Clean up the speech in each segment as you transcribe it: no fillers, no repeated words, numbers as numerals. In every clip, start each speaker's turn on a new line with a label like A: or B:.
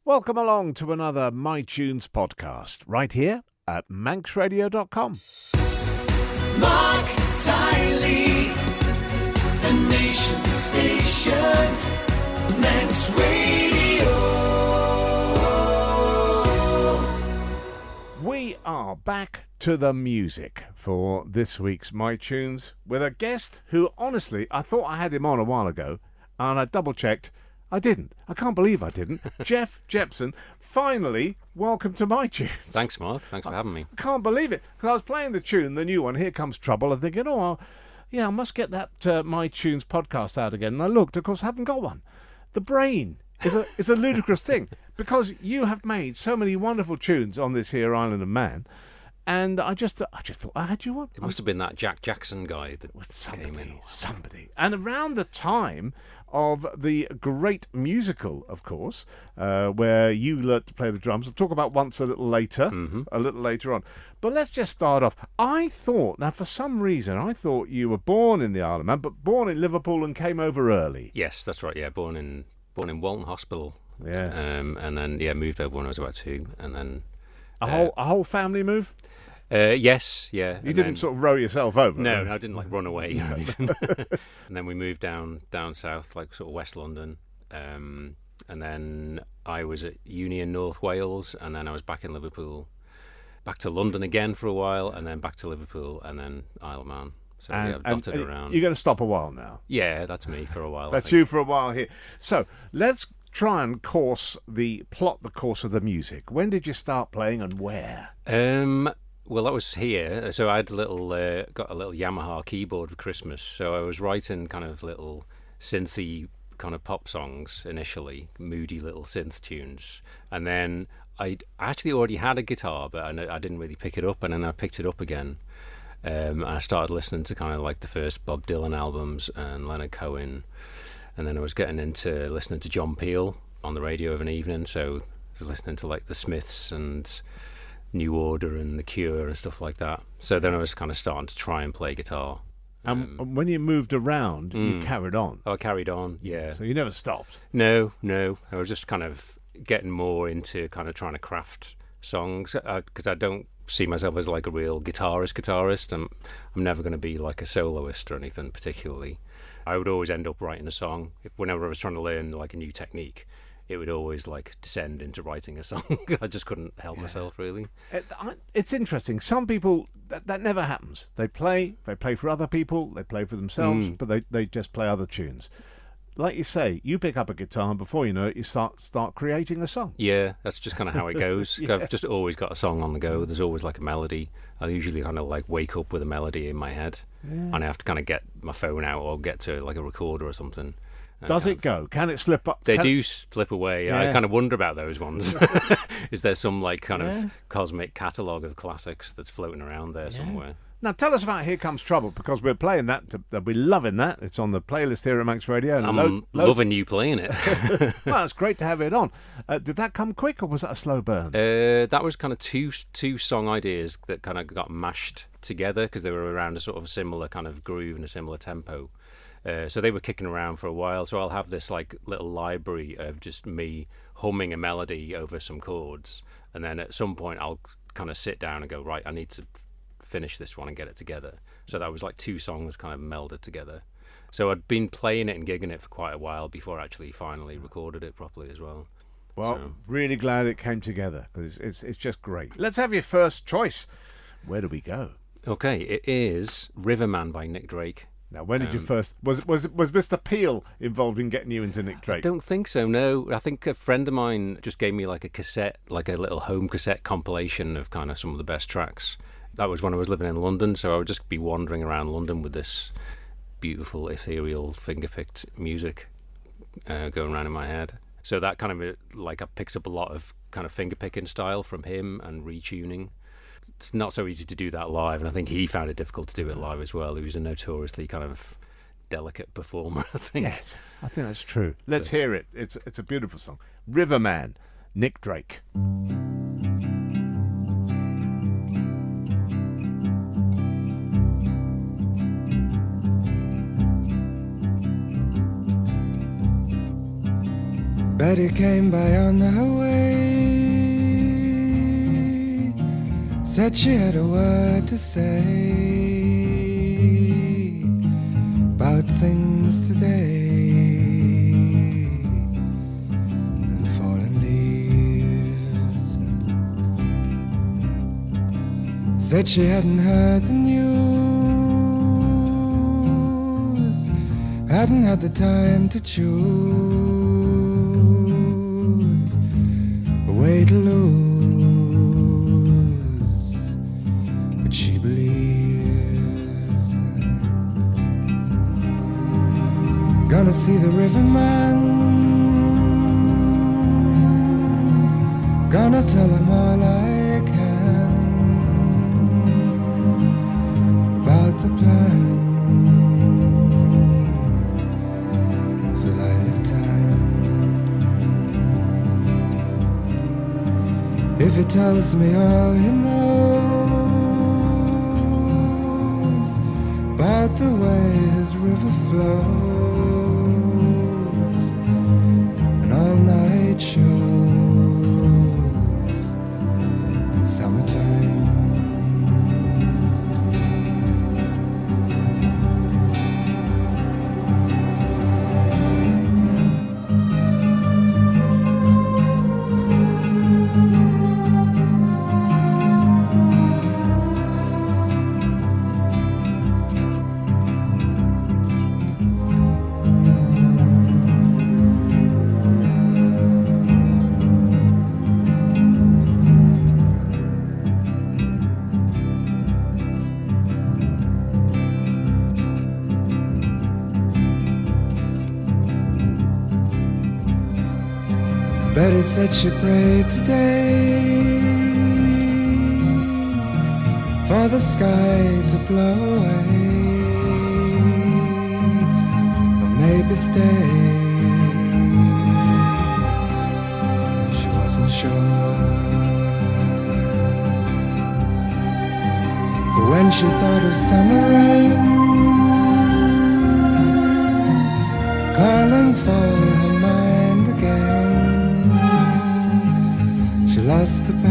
A: Welcome along to another MiTunes podcast, right here at manxradio.com.
B: Marc Tyley, the nation's station, Manx Radio.
A: We are back to the music for this week's MiTunes with a guest who, honestly, I thought I had him on a while ago, and I double-checked. I didn't. I can't believe I didn't. Jepson, finally, welcome to MiTunes.
C: Thanks, Mark. Thanks for having me.
A: I can't believe it. Because I was playing the tune, the new one, Here Comes Trouble, and thinking, I must get that MiTunes podcast out again. And I looked, of course, I haven't got one. The brain is a ludicrous thing, because you have made so many wonderful tunes on this here Island of Man. And I just thought I had you on.
C: It must have been that Jack Jackson guy that came in.
A: Somebody. And around the time of the great musical, of course, where you learnt to play the drums. We'll talk about once a little later on. But let's just start off. I thought, now for some reason, you were born in the Isle of Man, but born in Liverpool and came over early.
C: Yes, that's right. Yeah, born in Walton Hospital.
A: Yeah.
C: And then moved over when I was about 2, and then
A: a whole family move.
C: Yes, yeah.
A: You didn't sort of row yourself over?
C: No, I didn't run away or anything. And then we moved down south, like sort of West London. And then I was at uni in North Wales, and then I was back in Liverpool, back to London again for a while, and then back to Liverpool, and then Isle of Man. So I've dotted around.
A: You're going to stop a while now?
C: Yeah, that's me for a while.
A: That's you for a while here. So let's try and plot the course of the music. When did you start playing and where?
C: Well, that was here. So I had got a little Yamaha keyboard for Christmas. So I was writing kind of little synthy kind of pop songs initially, moody little synth tunes. And then I actually already had a guitar, but I didn't really pick it up. And then I picked it up again. And I started listening to kind of like the first Bob Dylan albums and Leonard Cohen. And then I was getting into listening to John Peel on the radio of an evening. So I was listening to like the Smiths and New Order and The Cure and stuff like that. So then I was kind of starting to try and play guitar.
A: And when you moved around, you carried on?
C: Oh, I carried on, yeah.
A: So you never stopped?
C: No. I was just kind of getting more into kind of trying to craft songs, because I don't see myself as like a real guitarist. I'm never going to be like a soloist or anything particularly. I would always end up writing a song. Whenever I was trying to learn like a new technique, it would always like descend into writing a song. I just couldn't help myself, really.
A: It's interesting. Some people, that never happens. They play for other people, they play for themselves, but they just play other tunes. Like you say, you pick up a guitar and before you know it, you start creating a song.
C: Yeah, that's just kind of how it goes. Yeah. I've just always got a song on the go. There's always like a melody. I usually kind of like wake up with a melody in my head, and I have to kind of get my phone out or get to like a recorder or something.
A: Does it go? Can it slip up?
C: They do slip away. Yeah. I kind of wonder about those ones. Is there some like kind of cosmic catalogue of classics that's floating around there somewhere? Now
A: tell us about Here Comes Trouble, because we're playing that. We're loving that. It's on the playlist here at Manx Radio. And
C: I'm loving you playing it.
A: Well, it's great to have it on. Did that come quick, or was that a slow burn?
C: That was kind of two song ideas that kind of got mashed together because they were around a sort of a similar kind of groove and a similar tempo. So they were kicking around for a while, so I'll have this like little library of just me humming a melody over some chords, and then at some point I'll kind of sit down and go, right, I need to finish this one and get it together. So that was like 2 songs kind of melded together. So I'd been playing it and gigging it for quite a while before I actually finally recorded it properly as well.
A: Well, really glad it came together, because it's just great. Let's have your first choice. Where do we go?
C: Okay, it is Riverman by Nick Drake.
A: Now, when did you first... Was Mr. Peel involved in getting you into Nick Drake?
C: I don't think so, no. I think a friend of mine just gave me like a cassette, like a little home cassette compilation of kind of some of the best tracks. That was when I was living in London, so I would just be wandering around London with this beautiful, ethereal, finger-picked music going around in my head. So that kind of, like, I picked up a lot of kind of finger-picking style from him and retuning. It's not so easy to do that live, and I think he found it difficult to do it live as well. He was a notoriously kind of delicate performer, I think.
A: Yes, I think that's true. Let's hear it. It's a beautiful song. Riverman, Nick Drake.
D: Betty came by on her way said she had a word to say about things today and fallen leaves. Said she hadn't heard the news, hadn't had the time to choose a way to lose, but she believes. Gonna see the riverman, gonna tell him all I can about the plan for lilac time. If he tells me all he knows about the way his river flows and all night shows in summertime. Betty said she prayed today for the sky to blow away, or maybe stay. She wasn't sure. For when she thought of summer rain calling for her mind again, she lost the pain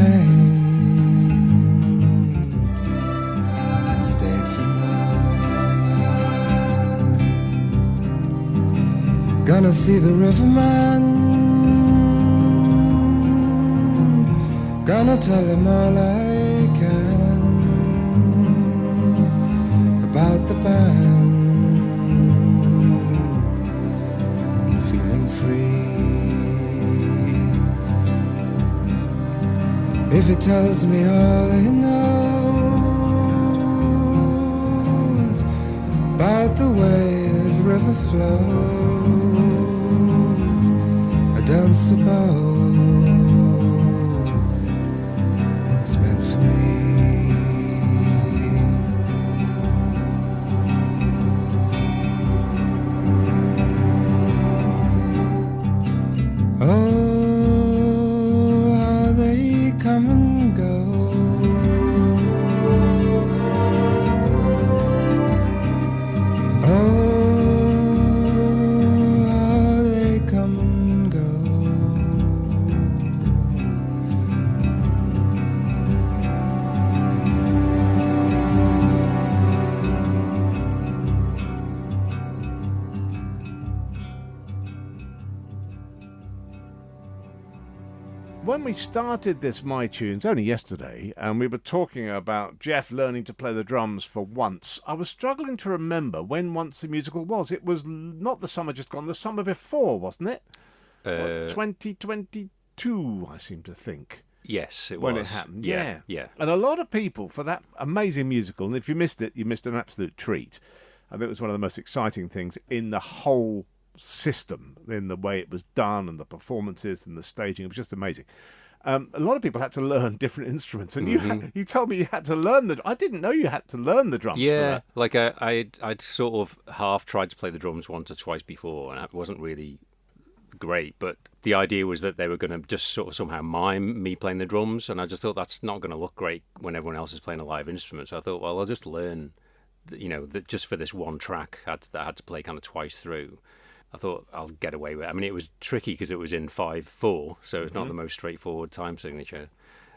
D: and stayed for now. Gonna see the riverman, gonna tell him all I can about the band, feeling free. If he tells me all he knows about the way his river flows, I don't suppose it's meant for me. Oh, come and go. Oh, how they come and go.
A: When we started this MiTunes only yesterday, and we were talking about Jeff learning to play the drums for Once, I was struggling to remember when Once the musical was. It was not the summer just gone, the summer before, wasn't it? 2022, I seem to think.
C: Yes, it was.
A: When it happened, yeah.
C: Yeah.
A: And a lot of people, for that amazing musical, and if you missed it, you missed an absolute treat. I think it was one of the most exciting things in the whole system, in the way it was done and the performances and the staging. It was just amazing. A lot of people had to learn different instruments, and you told me you had to learn I didn't know you had to learn the drums.
C: Yeah,
A: for that.
C: like I'd sort of half tried to play the drums once or twice before, and it wasn't really great. But the idea was that they were going to just sort of somehow mime me playing the drums, and I just thought that's not going to look great when everyone else is playing a live instrument. So I thought, well, I'll just learn, that just for this one track I had to play kind of twice through. I thought I'll get away with it. I mean, it was tricky because it was in 5/4, so it's not the most straightforward time signature.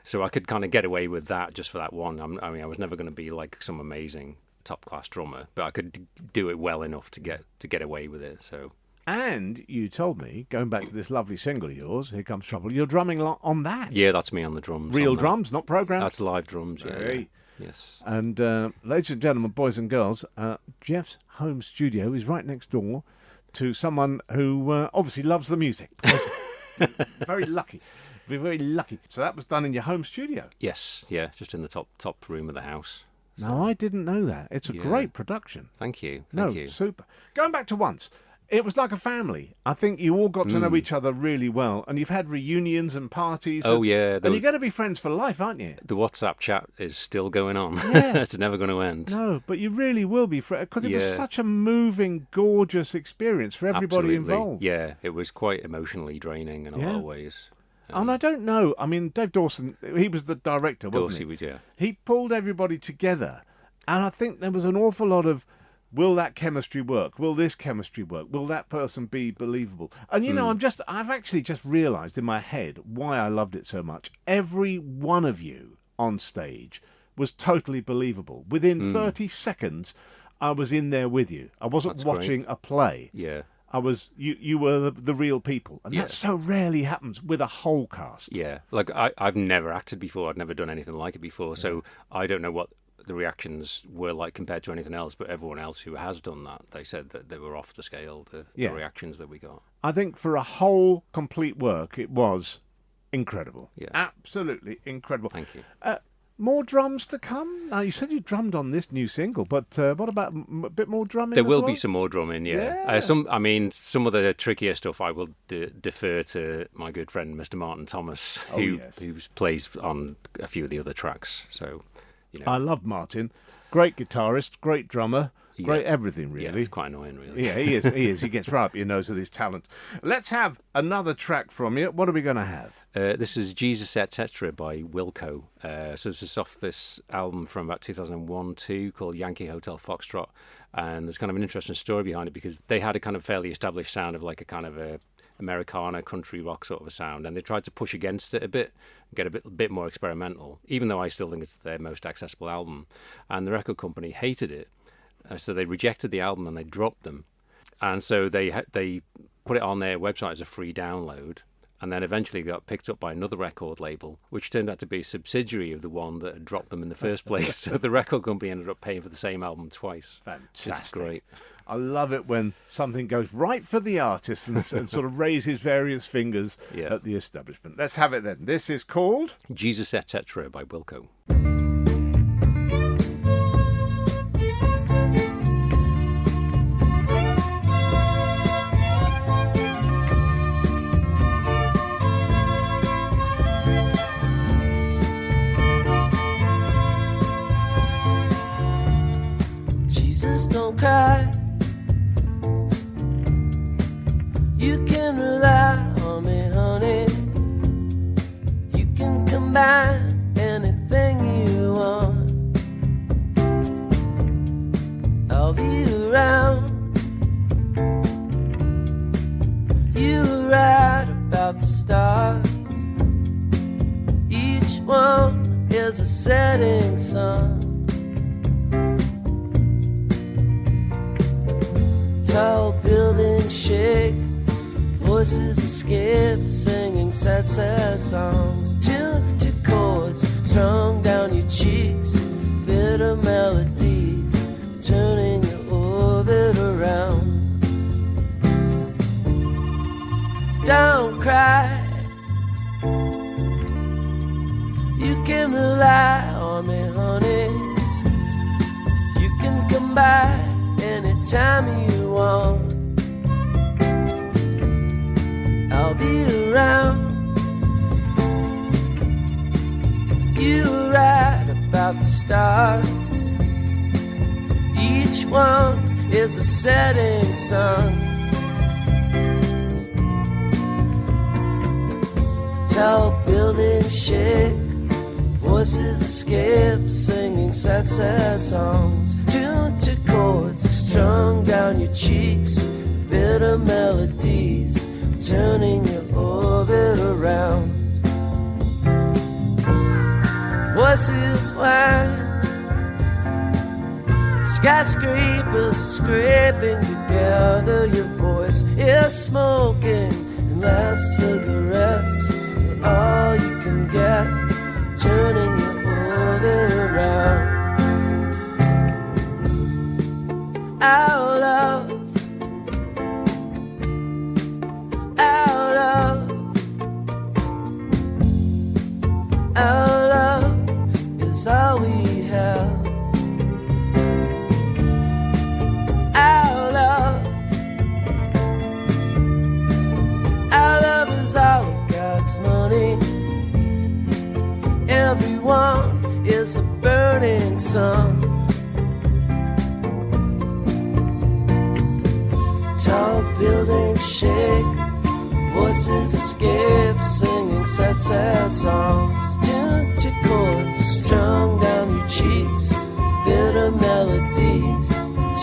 C: So I could kind of get away with that just for that one. I mean, I was never going to be like some amazing top-class drummer, but I could do it well enough to get away with it. So.
A: And you told me, going back to this lovely single of yours, Here Comes Trouble, you're drumming on that.
C: Yeah, that's me on the drums.
A: Real
C: on that.
A: drums, not programmed?
C: That's live drums, yeah.
A: Hey.
C: Yes.
A: And ladies and gentlemen, boys and girls, Jeff's home studio is right next door to someone who obviously loves the music. Very lucky. Be very lucky. So that was done in your home studio?
C: Yes, yeah, just in the top room of the house.
A: No, I didn't know that. It's a great production.
C: Thank you.
A: No,
C: Thank you.
A: super. Going back to once, it was like a family. I think you all got to know each other really well, and you've had reunions and parties.
C: Oh, yeah.
A: And you're going to be friends for life, aren't you?
C: The WhatsApp chat is still going on.
A: Yeah.
C: It's never going to end.
A: No, but you really will be friends, because it was
C: Yeah.
A: such a moving, gorgeous experience for everybody
C: Absolutely.
A: involved.
C: Yeah, it was quite emotionally draining in a lot of ways.
A: And I don't know. I mean, Dave Dawson, he was the director, wasn't
C: Dorsey
A: he?
C: was, yeah.
A: He pulled everybody together. And I think there was an awful lot of, will that chemistry work? Will this chemistry work? Will that person be believable? And, you know, I've actually just realised in my head why I loved it so much. Every one of you on stage was totally believable. Within 30 seconds, I was in there with you. I wasn't
C: That's
A: watching a play.
C: Yeah.
A: I was you were the real people, and that so rarely happens with a whole cast.
C: Yeah, like I've never acted before. I've never done anything like it before, so I don't know what the reactions were like compared to anything else. But everyone else who has done that, they said that they were off the scale. The reactions that we got.
A: I think for a whole complete work, it was incredible.
C: Yeah,
A: absolutely incredible.
C: Thank you.
A: More drums to come? Now, you said you drummed on this new single, but what about a bit more drumming?
C: There will
A: well?
C: be some more drumming,
A: Yeah.
C: some of the trickier stuff I will defer to my good friend Mr. Martin Thomas, who plays on a few of the other tracks. So, you know,
A: I love Martin. Great guitarist, great drummer, great everything, really.
C: Yeah, it's quite annoying, really.
A: Yeah, he is. He is. He gets right up your nose with his talent. Let's have another track from you. What are we going to have?
C: This is Jesus Etc. by Wilco. So this is off this album from about 2001-2 called Yankee Hotel Foxtrot. And there's kind of an interesting story behind it because they had a kind of fairly established sound of like a kind of a Americana country rock sort of a sound, and they tried to push against it a bit, get a bit more experimental, even though I still think it's their most accessible album. And the record company hated it. So they rejected the album and they dropped them. And so they put it on their website as a free download, and then eventually got picked up by another record label, which turned out to be a subsidiary of the one that had dropped them in the first place. So the record company ended up paying for the same album twice.
A: Fantastic.
C: It's great.
A: I love it when something goes right for the artist and sort of raises various fingers at the establishment. Let's have it then. This is called
C: Jesus Etc. by Wilco.
E: Don't cry. You can rely on me, honey. You can combine anything you want. I'll be around. You were right about the stars. Each one is a setting sun. Tall buildings shake, voices escape, singing sad, sad songs. Tuned to chords strung down your cheeks, bitter melodies turning your orbit around. Don't cry. You can rely on me, honey. You can come by anytime you want. I'll be around. You were right about the stars. Each one is a setting sun. Tall buildings shake, voices escape, singing sad, sad songs. Tuned to chords strung down your cheeks, bitter melodies turning your orbit around. voices whine. Skyscrapers are scraping together. Your voice is smoking, and last cigarettes are all you can get. Turning your orbit around. Our love, our love, our love is all we have. Our love is all of God's money. Everyone is a burning sun. Tall buildings shake, voices escape, singing sad, sad songs. Tuned to chords strung down your cheeks, bitter melodies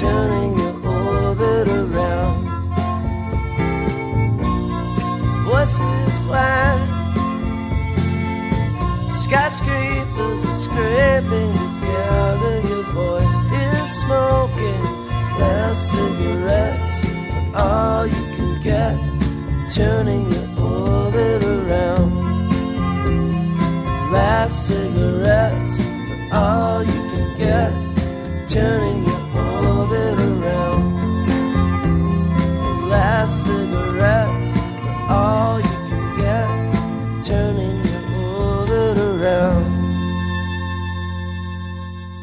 E: turning your orbit around. Voices whine, skyscrapers are scraping together. Your voice is smoking, last cigarettes are all you can get. Turning your orbit around. Last cigarettes are all you can get. Turning your orbit around. Last cigarettes are all you can get. Turning your orbit around.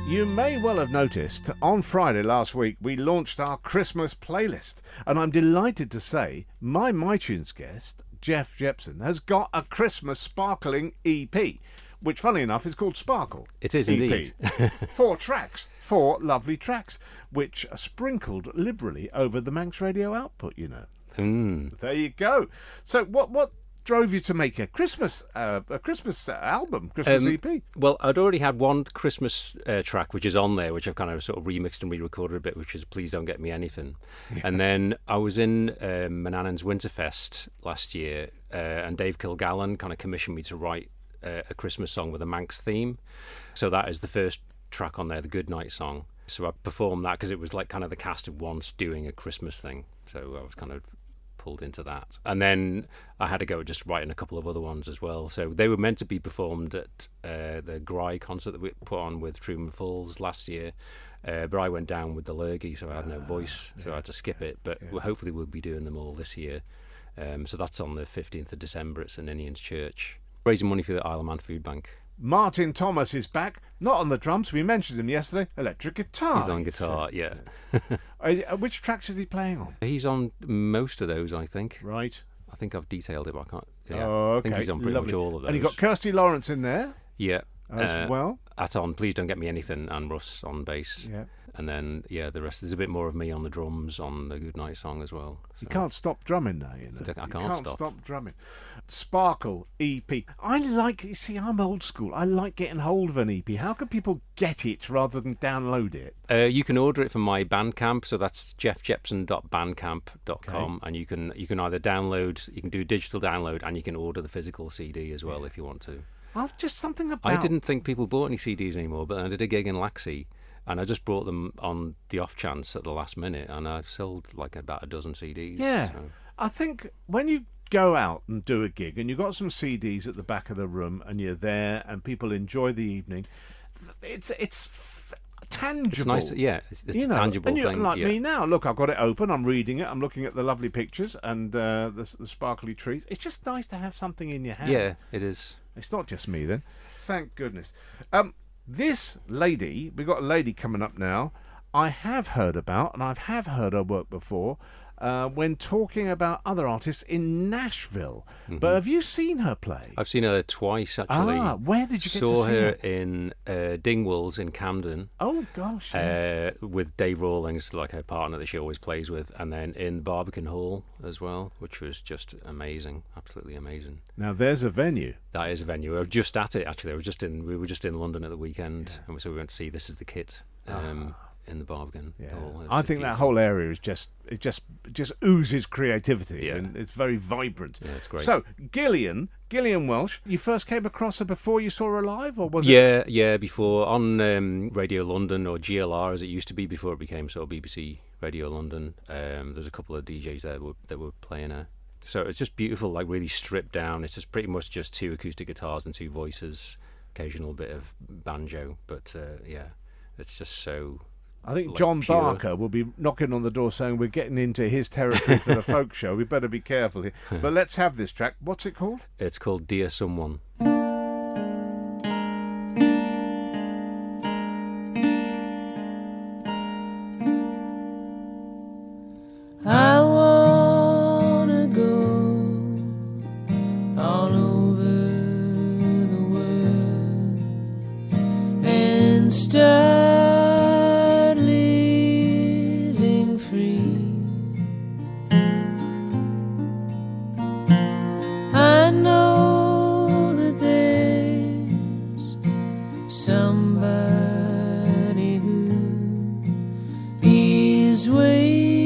A: You may well have noticed, on Friday last week, we launched our Christmas playlist. And I'm delighted to say my MiTunes guest, Jeff Jepson, has got a Christmas sparkling EP, which, funnily enough, is called Sparkle.
C: It is
A: EP.
C: indeed.
A: 4 tracks, 4 lovely tracks, which are sprinkled liberally over the Manx Radio output, you know. There you go. So what drove you to make a Christmas album, Christmas EP?
C: Well, I'd already had one Christmas track, which is on there, which I've kind of sort of remixed and re-recorded a bit, which is Please Don't Get Me Anything. Yeah. And then I was in Manannan's Winterfest last year, and Dave Kilgallen kind of commissioned me to write a Christmas song with a Manx theme. So that is the first track on there, the Goodnight song. So I performed that because it was like kind of the cast of once doing a Christmas thing. So I was kind of pulled into that, and then I had to go just writing a couple of other ones as well. So they were meant to be performed at the Gry concert that we put on with Truman Falls last year, but I went down with the lurgy, so I had no voice, so I had to skip it. But hopefully we'll be doing them all this year. So that's on the 15th of December at St Ninian's Church, raising money for the Isle of Man Food Bank.
A: Martin Thomas is back, not on the drums, we mentioned him yesterday, electric guitar.
C: He's on guitar, yeah.
A: Which tracks is he playing on?
C: He's on most of those, I think.
A: Right.
C: I think I've detailed it, but I can't. Yeah,
A: Oh, okay.
C: I think he's on pretty much all of those.
A: And you got Kirsty Lawrence in there
C: Yeah.
A: as well.
C: That's on Please Don't Get Me Anything, and Russ on bass.
A: Yeah.
C: And then, the rest, there's a bit more of me on the drums on the Goodnight song as well. So.
A: You can't stop drumming now, you know.
C: I
A: You
C: can't stop.
A: stop drumming. Sparkle EP. You see, I'm old school. I like getting hold of an EP. How can people get it rather than download it?
C: You can order it from my Bandcamp, so that's jeffjepson.bandcamp.com, and you can either download, you can do a digital download, and you can order the physical CD as well if you want to.
A: I've just something about...
C: I didn't think people bought any CDs anymore, but I did a gig in Laxey, and I just brought them on the off chance at the last minute, and I've sold like about a dozen CDs.
A: Yeah.
C: So.
A: I think when you go out and do a gig and you've got some CDs at the back of the room and you're there and people enjoy the evening, it's tangible.
C: It's nice. It's a tangible thing.
A: Like me now. Look, I've got it open. I'm reading it. I'm looking at the lovely pictures and the sparkly trees. It's just nice to have something in your hand.
C: Yeah, it is.
A: It's not just me then. Thank goodness. This lady, we've got a lady coming up now, I have heard about, and I have heard her work before, when talking about other artists in Nashville. Mm-hmm. But have you seen her play?
C: I've seen her twice, actually.
A: Where did you get to see her?
C: Saw her in Dingwalls in Camden.
A: Oh, gosh.
C: With Dave Rawlings, like her partner that she always plays with, and then in Barbican Hall as well, which was just amazing, absolutely amazing.
A: Now, there's a venue.
C: That is a venue. We were just at it, actually. We were just in London at the weekend, and so we went to see This Is the Kit. in the Barbican
A: Yeah.
C: Hall.
A: I think that whole area is just oozes creativity,
C: Yeah.
A: and it's very vibrant.
C: Yeah, it's great.
A: So Gillian Welsh, you first came across her before you saw her live, or was it?
C: Yeah, before on Radio London, or GLR as it used to be before it became sort of BBC Radio London. There's a couple of DJs there that were playing her. So it's just beautiful, like really stripped down. It's just pretty much just 2 acoustic guitars and 2 voices, occasional bit of banjo, but yeah, it's just so.
A: I think
C: like,
A: John
C: pure.
A: Barker will be knocking on the door saying we're getting into his territory for the folk show. We better be careful here. But let's have this track. What's it called?
C: It's called Dear Someone.
E: I wanna go all over the world and start living free. I know that there's somebody who is waiting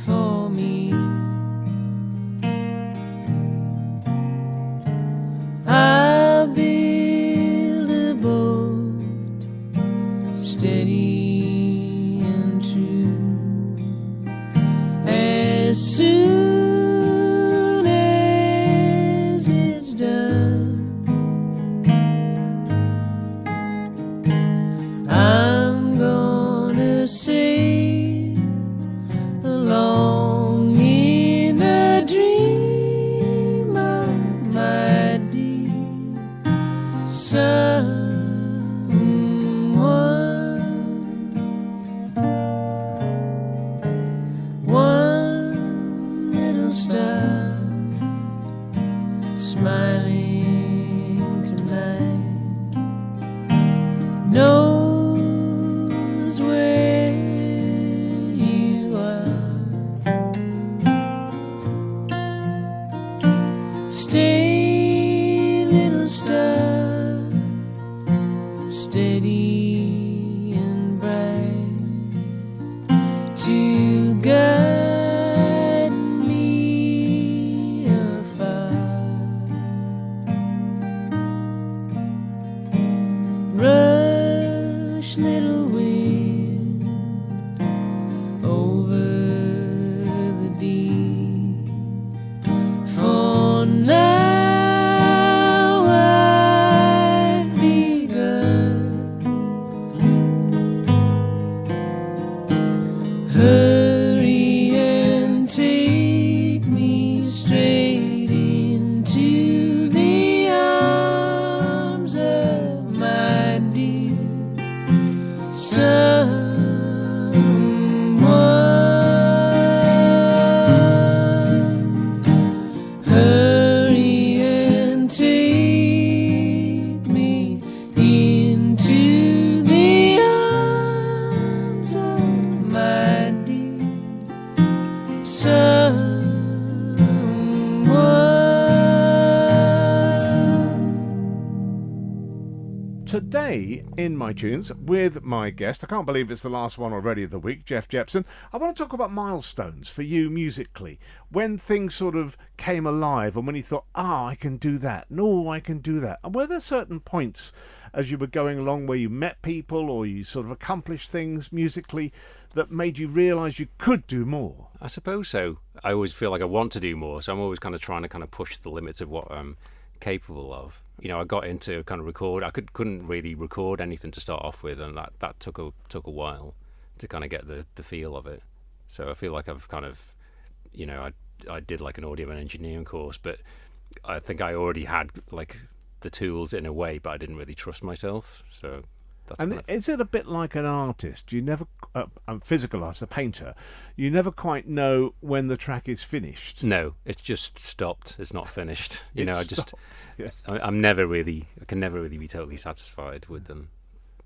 E: for me. I build a boat steady and true. As soon as it's done, I'm gonna sail along in a dream of my dear someone. One little star smiling tonight knows where you are. Stay, little star, steady and bright, to guide me afar. Rush, little wind, over the deep. For now I've begun. Hurry and take me straight into the arms of my dear someone. Hurry and take me into the arms of my dear someone.
A: Today in MiTunes with my guest, I can't believe it's the last one already of the week, Jeff Jepson. I want to talk about milestones for you musically. When things sort of came alive and when you thought, I can do that. No, I can do that. And were there certain points as you were going along where you met people or you sort of accomplished things musically that made you realise you could do more?
C: I suppose so. I always feel like I want to do more, so I'm always kind of trying to kind of push the limits of what I'm capable of. You know, I got into kind of record. I couldn't really record anything to start off with, and that took a while to kind of get the feel of it. So I feel like I've kind of, you know, I did like an audio and engineering course, but I think I already had like the tools in a way, but I didn't really trust myself. So that's
A: And
C: kind of,
A: is it a bit like an artist? You never, a physical artist, a painter, you never quite know when the track is finished.
C: no, it's just stopped. It's not finished. You know,
A: It's
C: I just
A: stopped. Yeah.
C: I can never really be totally satisfied with them.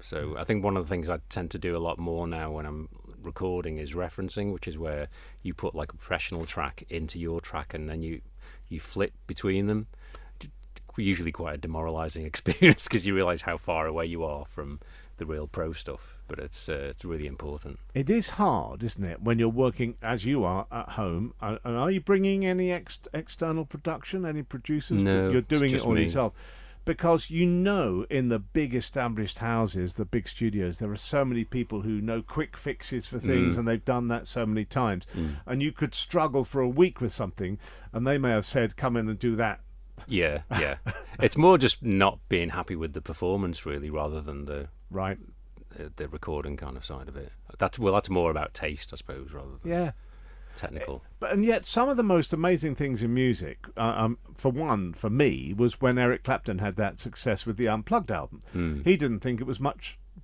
C: So I think one of the things I tend to do a lot more now when I'm recording is referencing, which is where you put like a professional track into your track and then you flip between them. Usually quite a demoralizing experience because you realize how far away you are from the real pro stuff. But it's really important.
A: It is hard, isn't it, when you're working as you are at home? And are you bringing any external production, any producers?
C: No,
A: you're doing
C: it's
A: it
C: just
A: all
C: me.
A: yourself. Because in the big established houses, the big studios, there are so many people who know quick fixes for things, and they've done that so many times. And you could struggle for a week with something, and they may have said, come in and do that.
C: Yeah. It's more just not being happy with the performance, really, rather than the
A: Right.
C: the recording kind of side of it. That's more about taste, I suppose, rather than
A: Yeah.
C: technical.
A: And yet, some of the most amazing things in music, for me, was when Eric Clapton had that success with the Unplugged album. He didn't think it was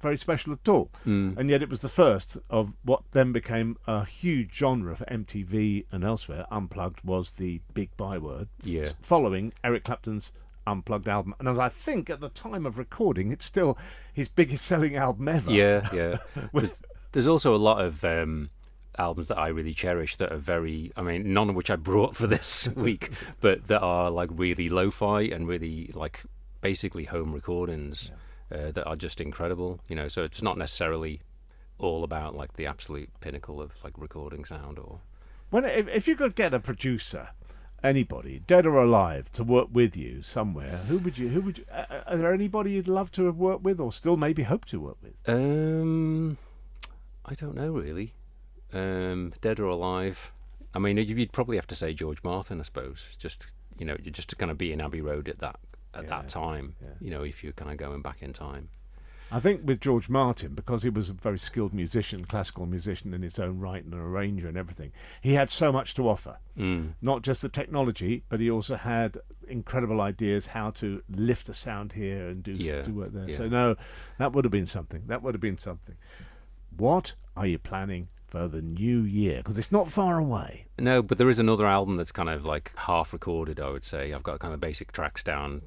A: very special at all. And yet it was the first of what then became a huge genre for MTV and elsewhere. Unplugged was the big byword,
C: Yeah.
A: following Eric Clapton's Unplugged album. And as I think at the time of recording, it's still his biggest selling album ever.
C: Yeah. There's also a lot of albums that I really cherish that are very, I mean, none of which I brought for this week, but that are like really lo-fi and really like basically home recordings that are just incredible, so it's not necessarily all about like the absolute pinnacle of like recording sound. Or
A: If you could get a producer, anybody, dead or alive, to work with you somewhere, who would you are there anybody you'd love to have worked with, or still maybe hope to work with?
C: I don't know really. Dead or alive, I mean, you'd probably have to say George Martin, I suppose. Just to kind of be in Abbey Road at that time. If you're kind of going back in time.
A: I think with George Martin, because he was a very skilled musician, classical musician in his own right, and an arranger and everything, he had so much to offer. Not just the technology, but he also had incredible ideas how to lift a sound here and do work there.
C: Yeah.
A: So no, that would have been something. What are you planning for the new year? Because it's not far away.
C: No, but there is another album that's kind of like half recorded, I would say. I've got kind of basic tracks down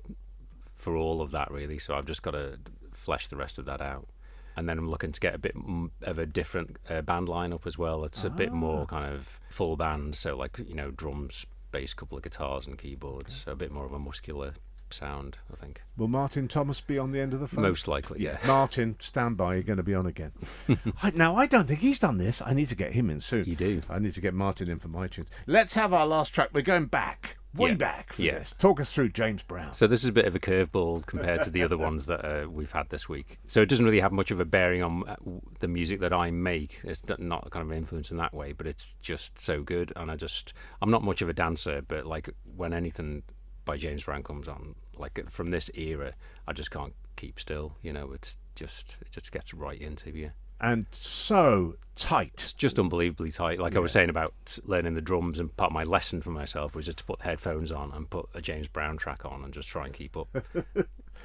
C: for all of that, really, so I've just got to flesh the rest of that out. And then I'm looking to get a bit of a different band lineup as well. It's a bit more kind of full band, so like, drums, bass, couple of guitars and keyboards, so a bit more of a muscular sound, I think.
A: Will Martin Thomas be on the end of the phone?
C: Most likely, yeah.
A: Martin, stand by, you're going to be on again. Now, I don't think he's done this. I need to get him in soon.
C: You do.
A: I need to get Martin in for MiTunes. Let's have our last track. We're going back, way back for this. Talk us through James Brown.
C: So this is a bit of a curveball compared to the other ones that we've had this week. So it doesn't really have much of a bearing on the music that I make. It's not kind of influence in that way, but it's just so good. And I'm not much of a dancer, but like when anything by James Brown comes on, like from this era, I just can't keep still. It just gets right into you.
A: And so tight.
C: It's just unbelievably tight. Like I was saying about learning the drums, and part of my lesson for myself was just to put headphones on and put a James Brown track on and just try and keep up.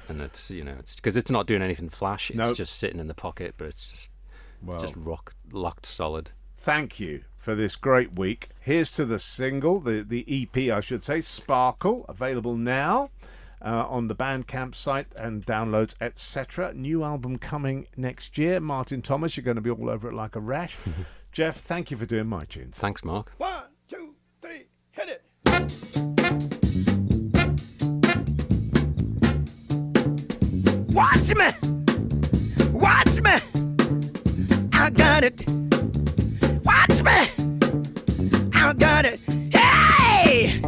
C: And it's because it's not doing anything flash. It's just sitting in the pocket, but it's just locked solid.
A: Thank you for this great week. Here's to the single, the EP, I should say, Sparkle, available now on the Bandcamp site and downloads, etc. New album coming next year. Martin Thomas, you're going to be all over it like a rash. Jeff, thank you for doing MiTunes.
C: Thanks, Mark.
B: 1, 2, 3, hit it. Watch me, I got it. Watch me, I got it. Hey,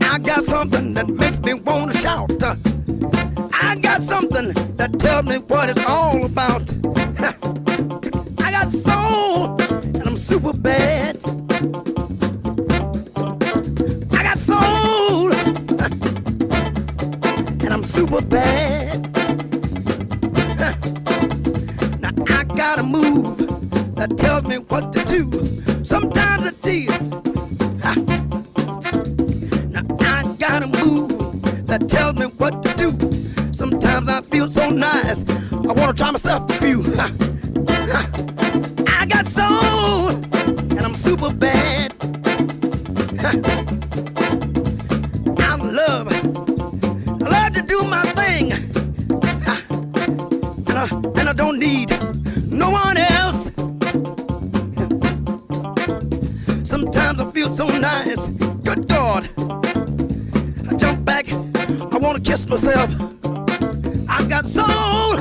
B: I got something that makes me want to shout. I got something that tells me what it's all about. I got soul, and I'm super bad. I got soul, and I'm super bad. Now I got a move that tells me what to do. Sometimes I tear. Now I got a move that tells me what to do. Sometimes I feel so nice, I want to try myself a few. I got soul, and I'm super bad. I love to do my thing. And I don't need no one else. Sometimes I feel so nice. Good God. I jump back. I want to kiss myself. I got soul.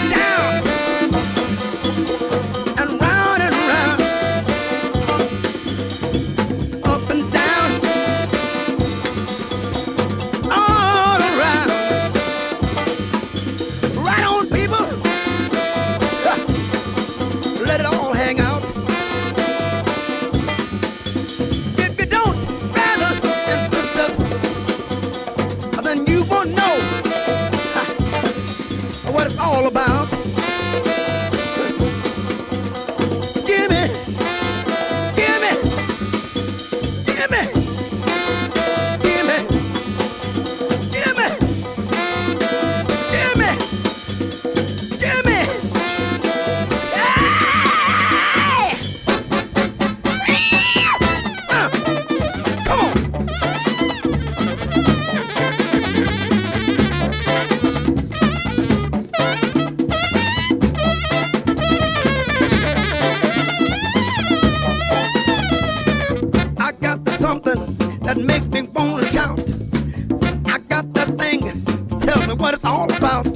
B: and down, and round and round, up and down, all around. Right on, people. Let it all hang out. If you don't, brothers and sisters, then you won't know what it's all about. Gimme, gimme, gimme, gimme, gimme, gimme, gimme. Hey! Come on. I got the something that makes me wanna shout. I got that thing that tells me what it's all about.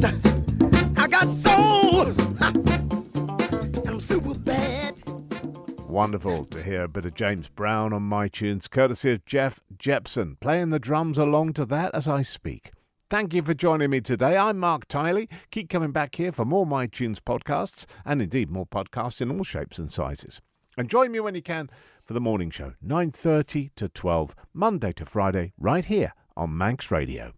B: I got soul, and I'm super bad.
A: Wonderful to hear a bit of James Brown on MiTunes, courtesy of Jeff Jepson, playing the drums along to that as I speak. Thank you for joining me today. I'm Marc Tyley. Keep coming back here for more MiTunes podcasts, and indeed more podcasts in all shapes and sizes. And join me when you can for the morning show, 9:30 to 12, Monday to Friday, right here on Manx Radio.